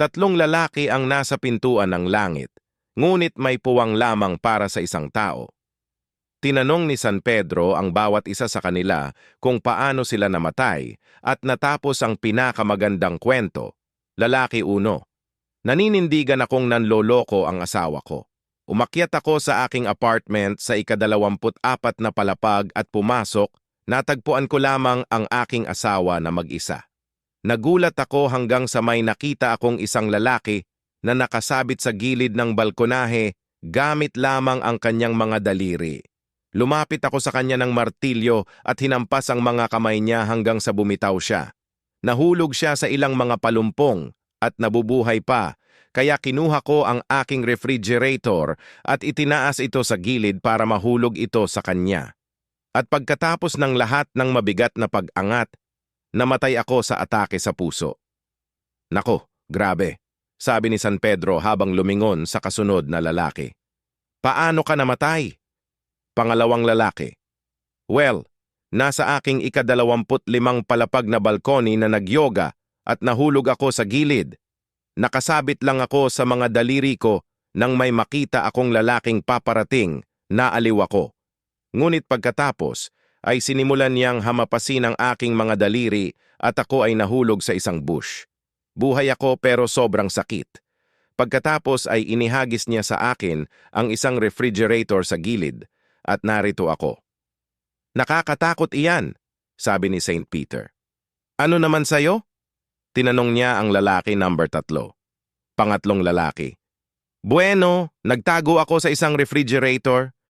Tatlong lalaki ang nasa pintuan ng langit, ngunit may puwang lamang para sa isang tao. Tinanong ni San Pedro ang bawat isa sa kanila kung paano sila namatay at natapos ang pinakamagandang kwento. Lalaki uno, naninindigan akong nanloloko ang asawa ko. Umakyat ako sa aking apartment sa ika-24 na palapag at pumasok, natagpuan ko lamang ang aking asawa na mag-isa. Nagulat ako hanggang sa may nakita akong isang lalaki na nakasabit sa gilid ng balkonahe gamit lamang ang kanyang mga daliri. Lumapit ako sa kanya ng martilyo at hinampas ang mga kamay niya hanggang sa bumitaw siya. Nahulog siya sa ilang mga palumpong at nabubuhay pa, kaya kinuha ko ang aking refrigerator at itinaas ito sa gilid para mahulog ito sa kanya. At pagkatapos ng lahat ng mabigat na pag-angat, namatay ako sa atake sa puso. Nako, grabe, sabi ni San Pedro habang lumingon sa kasunod na lalaki. Paano ka namatay? Pangalawang lalaki. Well, nasa aking ika-25 palapag na balkoni na nagyoga at nahulog ako sa gilid. Nakasabit lang ako sa mga daliri ko nang may makita akong lalaking paparating, naaliw ako. Ngunit pagkatapos, ay sinimulan niyang hamapasin ang aking mga daliri at ako ay nahulog sa isang bush. Buhay ako pero sobrang sakit. Pagkatapos ay inihagis niya sa akin ang isang refrigerator sa gilid at narito ako. Nakakatakot iyan, sabi ni Saint Peter. Ano naman sayo? Tinanong niya ang lalaki number 3. Pangatlong lalaki. Bueno, nagtago ako sa isang refrigerator.